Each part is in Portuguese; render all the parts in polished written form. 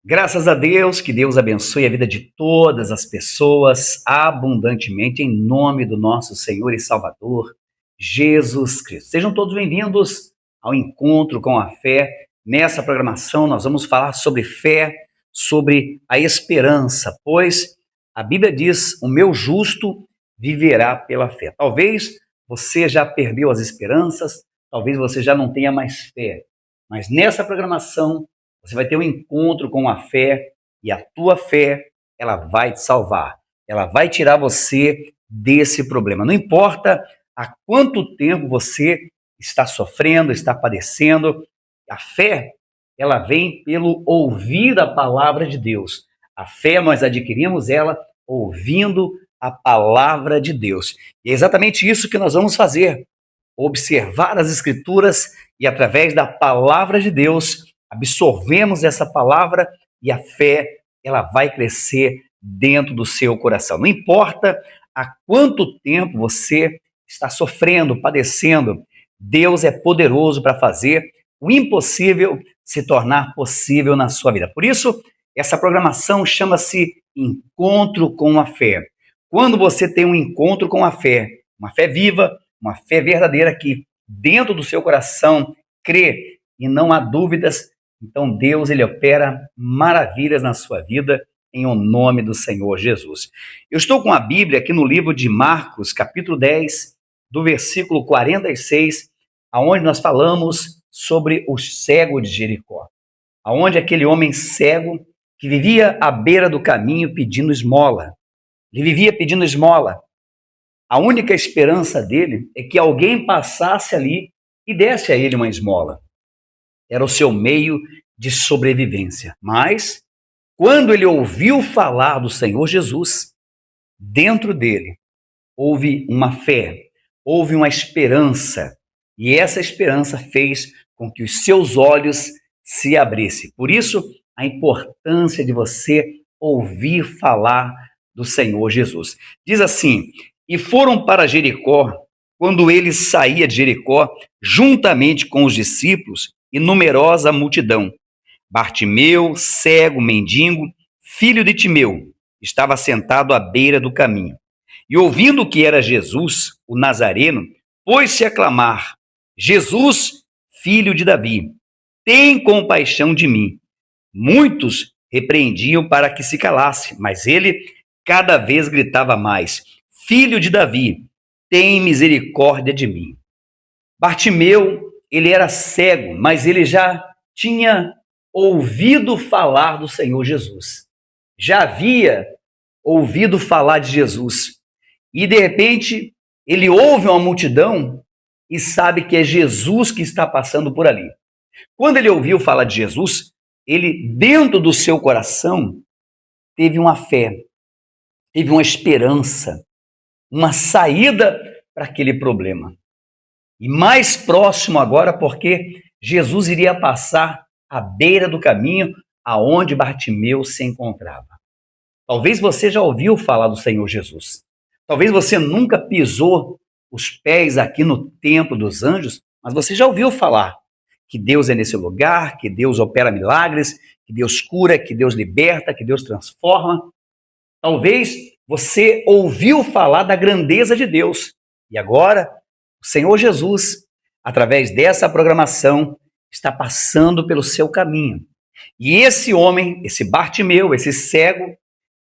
Graças a Deus, que Deus abençoe a vida de todas as pessoas abundantemente, em nome do nosso Senhor e Salvador, Jesus Cristo. Sejam todos bem-vindos ao Encontro com a Fé. Nessa programação, nós vamos falar sobre fé, sobre a esperança, pois a Bíblia diz: o meu justo viverá pela fé. Talvez você já perdeu as esperanças, talvez você já não tenha mais fé, mas nessa programação, você vai ter um encontro com a fé e a tua fé, ela vai te salvar. Ela vai tirar você desse problema. Não importa há quanto tempo você está sofrendo, está padecendo, a fé, ela vem pelo ouvir a palavra de Deus. A fé nós adquirimos ela ouvindo a palavra de Deus. E é exatamente isso que nós vamos fazer. Observar as Escrituras e através da palavra de Deus absorvemos essa palavra e a fé, ela vai crescer dentro do seu coração. Não importa há quanto tempo você está sofrendo, padecendo, Deus é poderoso para fazer o impossível se tornar possível na sua vida. Por isso, essa programação chama-se Encontro com a Fé. Quando você tem um encontro com a fé, uma fé viva, uma fé verdadeira que dentro do seu coração crê e não há dúvidas, então Deus, ele opera maravilhas na sua vida em o nome do Senhor Jesus. Eu estou com a Bíblia aqui no livro de Marcos, capítulo 10, do versículo 46, aonde nós falamos sobre o cego de Jericó, aonde aquele homem cego que vivia à beira do caminho pedindo esmola. Ele vivia pedindo esmola. A única esperança dele é que alguém passasse ali e desse a ele uma esmola. Era o seu meio de sobrevivência. Mas, quando ele ouviu falar do Senhor Jesus, dentro dele houve uma fé, houve uma esperança, e essa esperança fez com que os seus olhos se abrissem. Por isso, a importância de você ouvir falar do Senhor Jesus. Diz assim: e foram para Jericó, quando ele saía de Jericó, juntamente com os discípulos e numerosa multidão. Bartimeu, cego, mendigo, filho de Timeu, estava sentado à beira do caminho. E ouvindo que era Jesus, o Nazareno, pôs-se a clamar: Jesus, filho de Davi, tem compaixão de mim. Muitos repreendiam para que se calasse, mas ele cada vez gritava mais: Filho de Davi, tem misericórdia de mim. Bartimeu, ele era cego, mas ele já tinha ouvido falar do Senhor Jesus. Já havia ouvido falar de Jesus. E de repente, ele ouve uma multidão e sabe que é Jesus que está passando por ali. Quando ele ouviu falar de Jesus, ele, dentro do seu coração, teve uma fé, teve uma esperança, uma saída para aquele problema. E mais próximo agora, porque Jesus iria passar à beira do caminho aonde Bartimeu se encontrava. Talvez você já ouviu falar do Senhor Jesus. Talvez você nunca pisou os pés aqui no templo dos anjos, mas você já ouviu falar que Deus é nesse lugar, que Deus opera milagres, que Deus cura, que Deus liberta, que Deus transforma. Talvez você ouviu falar da grandeza de Deus. E agora, o Senhor Jesus, através dessa programação, está passando pelo seu caminho. E esse homem, esse Bartimeu, esse cego,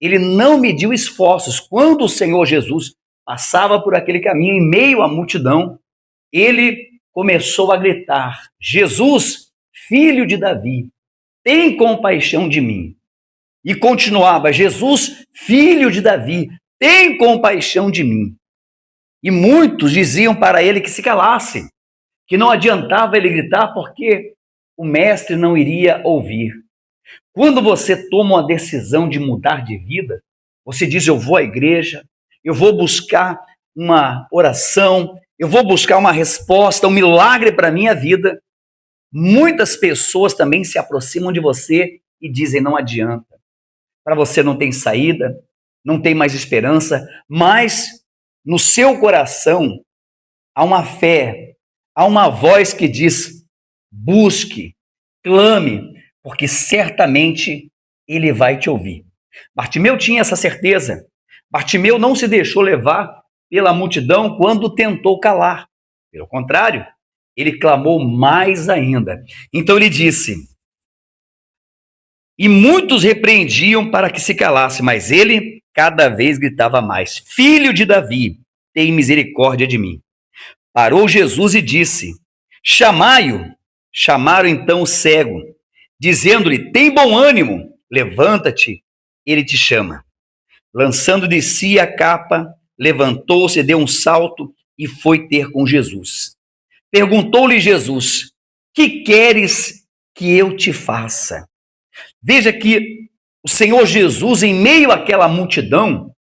ele não mediu esforços. Quando o Senhor Jesus passava por aquele caminho, em meio à multidão, ele começou a gritar: Jesus, filho de Davi, tem compaixão de mim. E continuava: Jesus, filho de Davi, tem compaixão de mim. E muitos diziam para ele que se calasse, que não adiantava ele gritar porque o mestre não iria ouvir. Quando você toma uma decisão de mudar de vida, você diz: eu vou à igreja, eu vou buscar uma oração, eu vou buscar uma resposta, um milagre para a minha vida. Muitas pessoas também se aproximam de você e dizem: não adianta. Para você não tem saída, não tem mais esperança, mas no seu coração há uma fé, há uma voz que diz: busque, clame, porque certamente ele vai te ouvir. Bartimeu tinha essa certeza. Bartimeu não se deixou levar pela multidão quando tentou calar. Pelo contrário, ele clamou mais ainda. Então ele disse, e muitos repreendiam para que se calasse, mas ele cada vez gritava mais, Filho de Davi, tem misericórdia de mim. Parou Jesus e disse, chamai-o. Chamaram então o cego, dizendo-lhe, tem bom ânimo, levanta-te, ele te chama. Lançando de si a capa, levantou-se, deu um salto e foi ter com Jesus. Perguntou-lhe Jesus, que queres que eu te faça? Veja que o Senhor Jesus, em meio àquela multidão,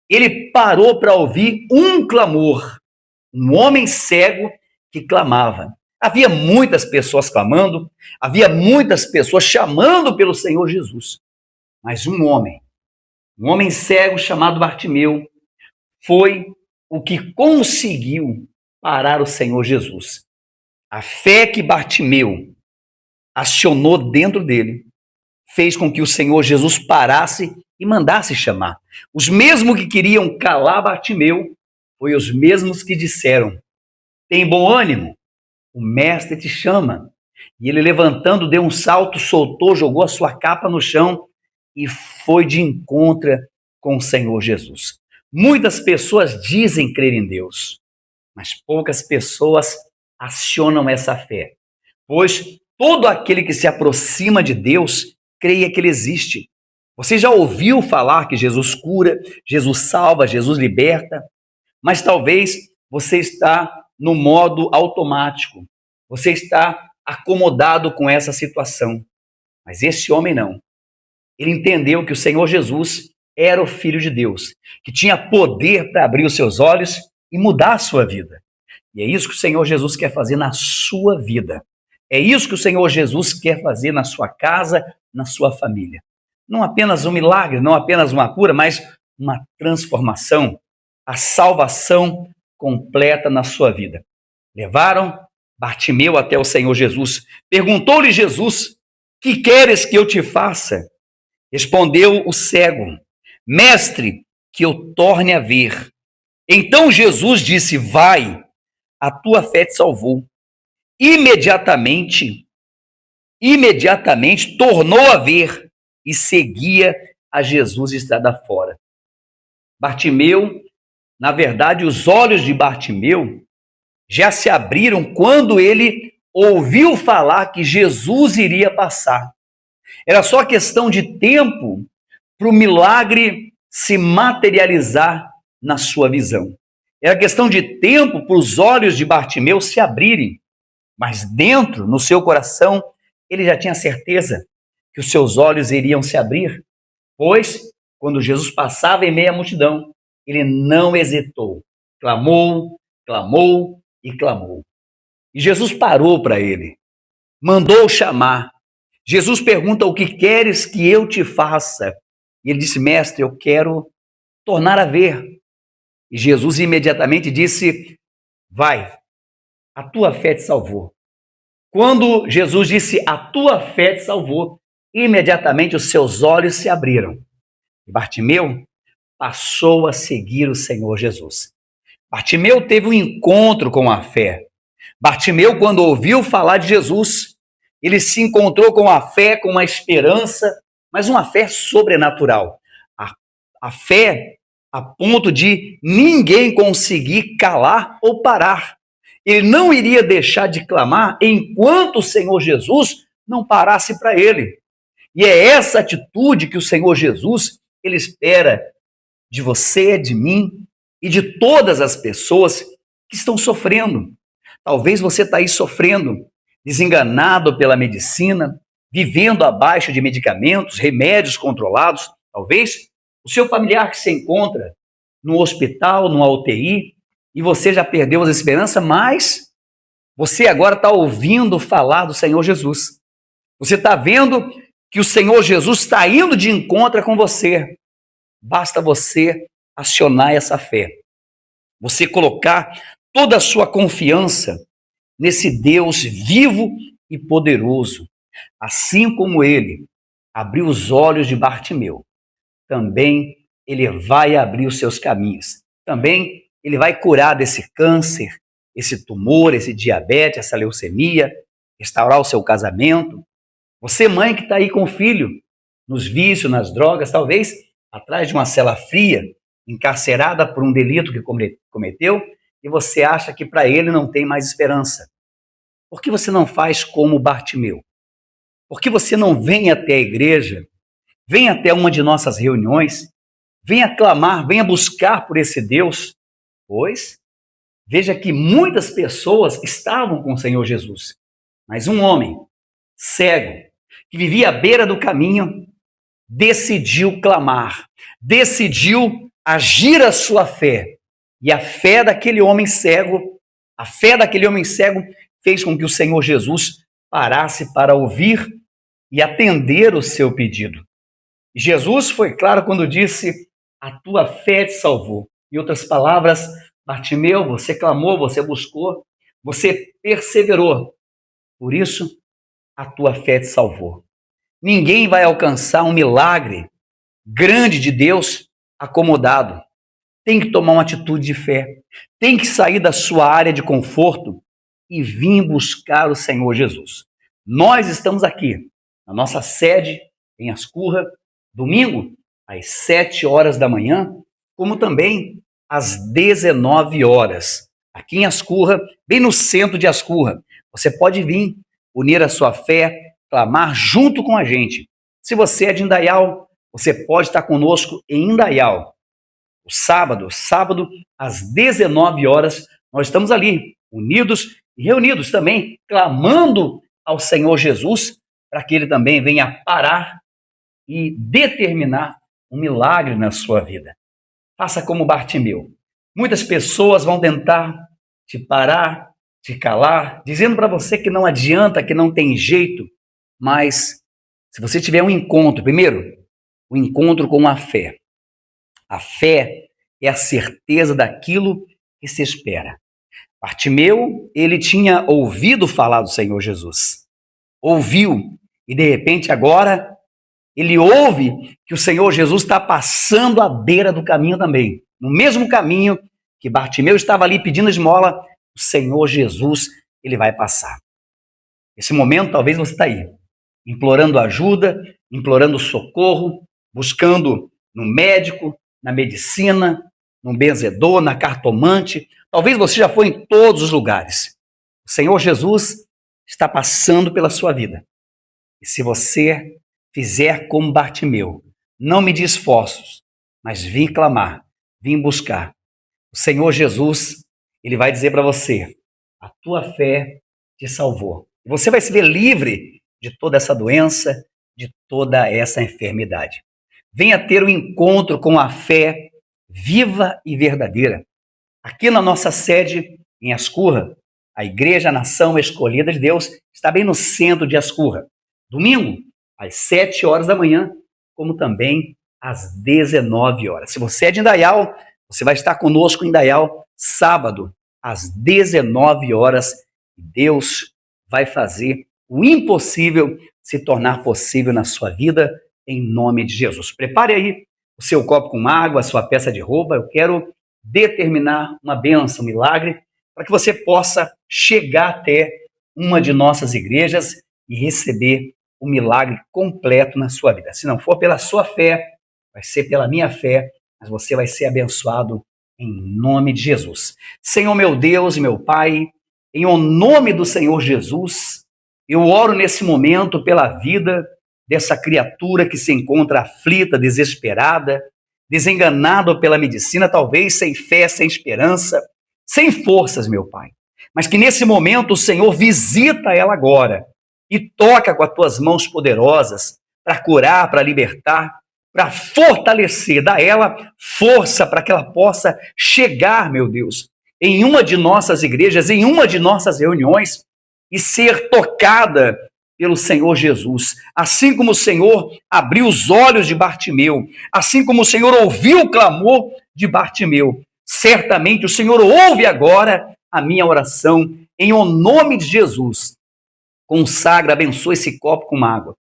ele parou para ouvir um clamor, um homem cego que clamava. Havia muitas pessoas clamando, havia muitas pessoas chamando pelo Senhor Jesus. Mas um homem cego chamado Bartimeu, foi o que conseguiu parar o Senhor Jesus. A fé que Bartimeu acionou dentro dele, fez com que o Senhor Jesus parasse e mandasse chamar. Os mesmos que queriam calar Bartimeu, foi os mesmos que disseram, tem bom ânimo, o mestre te chama. E ele levantando, deu um salto, soltou, jogou a sua capa no chão e foi de encontro com o Senhor Jesus. Muitas pessoas dizem crer em Deus, mas poucas pessoas acionam essa fé, pois todo aquele que se aproxima de Deus creia que Ele existe. Você já ouviu falar que Jesus cura, Jesus salva, Jesus liberta, mas talvez você está no modo automático, você está acomodado com essa situação. Mas esse homem não. Ele entendeu que o Senhor Jesus era o Filho de Deus, que tinha poder para abrir os seus olhos e mudar a sua vida. E é isso que o Senhor Jesus quer fazer na sua vida. É isso que o Senhor Jesus quer fazer na sua casa, na sua família. Não apenas um milagre, não apenas uma cura, mas uma transformação, a salvação completa na sua vida. Levaram Bartimeu até o Senhor Jesus. Perguntou-lhe Jesus, que queres que eu te faça? Respondeu o cego, mestre, que eu torne a ver. Então Jesus disse, vai, a tua fé te salvou. Imediatamente tornou a ver e seguia a Jesus estrada fora. Bartimeu, na verdade, os olhos de Bartimeu já se abriram quando ele ouviu falar que Jesus iria passar. Era só questão de tempo para o milagre se materializar na sua visão. Era questão de tempo para os olhos de Bartimeu se abrirem. Mas dentro, no seu coração, ele já tinha certeza que os seus olhos iriam se abrir, pois, quando Jesus passava em meio à multidão, ele não hesitou. Clamou, clamou e clamou. E Jesus parou para ele, mandou chamar. Jesus pergunta, o que queres que eu te faça? E ele disse, mestre, eu quero tornar a ver. E Jesus imediatamente disse, vai, a tua fé te salvou. Quando Jesus disse, a tua fé te salvou, imediatamente os seus olhos se abriram. E Bartimeu passou a seguir o Senhor Jesus. Bartimeu teve um encontro com a fé. Bartimeu, quando ouviu falar de Jesus, ele se encontrou com a fé, com uma esperança, mas uma fé sobrenatural. A fé a ponto de ninguém conseguir calar ou parar. Ele não iria deixar de clamar enquanto o Senhor Jesus não parasse para ele. E é essa atitude que o Senhor Jesus, ele espera de você, de mim e de todas as pessoas que estão sofrendo. Talvez você está aí sofrendo, desenganado pela medicina, vivendo abaixo de medicamentos, remédios controlados. Talvez o seu familiar que se encontra no hospital, numa UTI, e você já perdeu as esperanças, mas você agora está ouvindo falar do Senhor Jesus. Você está vendo que o Senhor Jesus está indo de encontro com você. Basta você acionar essa fé. Você colocar toda a sua confiança nesse Deus vivo e poderoso. Assim como Ele abriu os olhos de Bartimeu, também ele vai abrir os seus caminhos. Também ele vai curar desse câncer, esse tumor, esse diabetes, essa leucemia, restaurar o seu casamento. Você, mãe que está aí com o filho, nos vícios, nas drogas, talvez atrás de uma cela fria, encarcerada por um delito que cometeu, e você acha que para ele não tem mais esperança. Por que você não faz como Bartimeu? Por que você não vem até a igreja, vem até uma de nossas reuniões, venha clamar, venha buscar por esse Deus? Pois, veja que muitas pessoas estavam com o Senhor Jesus, mas um homem cego, que vivia à beira do caminho, decidiu clamar, decidiu agir a sua fé. E a fé daquele homem cego, fez com que o Senhor Jesus parasse para ouvir e atender o seu pedido. E Jesus foi claro quando disse: a tua fé te salvou. Em outras palavras, Bartimeu, você clamou, você buscou, você perseverou. Por isso, a tua fé te salvou. Ninguém vai alcançar um milagre grande de Deus acomodado. Tem que tomar uma atitude de fé. Tem que sair da sua área de conforto e vir buscar o Senhor Jesus. Nós estamos aqui, na nossa sede, em Ascurra, domingo, às 7 horas da manhã, como também às 19 horas, aqui em Ascurra, bem no centro de Ascurra. Você pode vir, unir a sua fé, clamar junto com a gente. Se você é de Indaial, você pode estar conosco em Indaial. O sábado, às 19 horas, nós estamos ali, unidos e reunidos também, clamando ao Senhor Jesus, para que Ele também venha parar e determinar um milagre na sua vida. Faça como Bartimeu. Muitas pessoas vão tentar te parar, te calar, dizendo para você que não adianta, que não tem jeito, mas se você tiver um encontro, primeiro, o encontro com a fé. A fé é a certeza daquilo que se espera. Bartimeu, ele tinha ouvido falar do Senhor Jesus. Ouviu, e de repente agora ele ouve que o Senhor Jesus está passando à beira do caminho também. No mesmo caminho que Bartimeu estava ali pedindo esmola, o Senhor Jesus, ele vai passar. Nesse momento, talvez você está aí, implorando ajuda, implorando socorro, buscando no médico, na medicina, no benzedor, na cartomante. Talvez você já foi em todos os lugares. O Senhor Jesus está passando pela sua vida. E se você fizer como Bartimeu, não medir esforços, mas vir clamar, vir buscar, o Senhor Jesus, ele vai dizer para você: a tua fé te salvou. E você vai se ver livre de toda essa doença, de toda essa enfermidade. Venha ter um encontro com a fé viva e verdadeira. Aqui na nossa sede, em Ascurra, a Igreja Nação Escolhida de Deus está bem no centro de Ascurra. Domingo, às 7 horas da manhã, como também às 19 horas. Se você é de Indaial, você vai estar conosco em Indaial, sábado, às 19 horas. Deus vai fazer o impossível se tornar possível na sua vida, em nome de Jesus. Prepare aí o seu copo com água, a sua peça de roupa. Eu quero determinar uma bênção, um milagre, para que você possa chegar até uma de nossas igrejas e receber o milagre completo na sua vida. Se não for pela sua fé, vai ser pela minha fé, mas você vai ser abençoado em nome de Jesus. Senhor meu Deus e meu Pai, em o nome do Senhor Jesus, eu oro nesse momento pela vida dessa criatura que se encontra aflita, desesperada, desenganada pela medicina, talvez sem fé, sem esperança, sem forças, meu Pai. Mas que nesse momento o Senhor visita ela agora e toca com as tuas mãos poderosas para curar, para libertar, para fortalecer, dá ela força para que ela possa chegar, meu Deus, em uma de nossas igrejas, em uma de nossas reuniões e ser tocada pelo Senhor Jesus. Assim como o Senhor abriu os olhos de Bartimeu, assim como o Senhor ouviu o clamor de Bartimeu, certamente o Senhor ouve agora a minha oração em o nome de Jesus. Consagra, abençoa esse copo com água.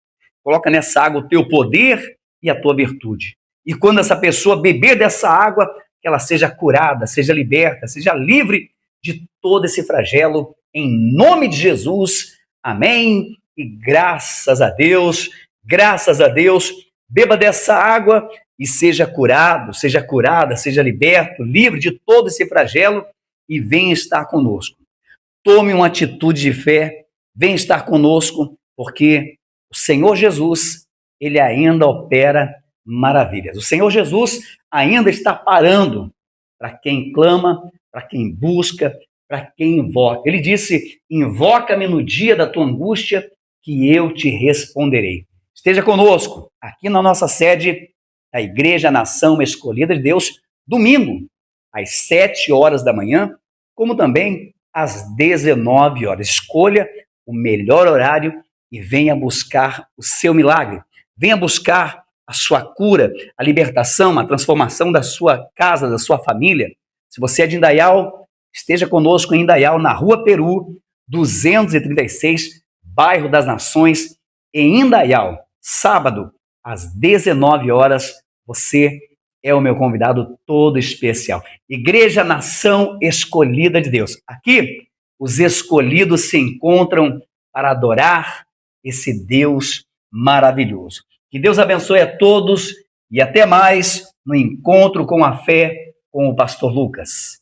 coloca nessa água o teu poder e a tua virtude. E quando essa pessoa beber dessa água, que ela seja curada, seja liberta, seja livre de todo esse flagelo, em nome de Jesus. Amém. E graças a Deus, beba dessa água e seja curado, seja curada, seja liberto, livre de todo esse flagelo e venha estar conosco. Tome uma atitude de fé, venha estar conosco, porque o Senhor Jesus, ele ainda opera maravilhas. O Senhor Jesus ainda está parando para quem clama, para quem busca, para quem invoca. Ele disse: invoca-me no dia da tua angústia, que eu te responderei. Esteja conosco, aqui na nossa sede da Igreja Nação Escolhida de Deus, domingo, às 7 horas da manhã, como também às 19 horas. Escolha o melhor horário e venha buscar o seu milagre. Venha buscar a sua cura, a libertação, a transformação da sua casa, da sua família. Se você é de Indaial, esteja conosco em Indaial, na Rua Peru, 236, bairro das Nações, em Indaial. Sábado, às 19 horas, você é o meu convidado todo especial. Igreja Nação Escolhida de Deus. Aqui, os escolhidos se encontram para adorar esse Deus maravilhoso. Que Deus abençoe a todos e até mais no Encontro com a Fé com o Pastor Lucas.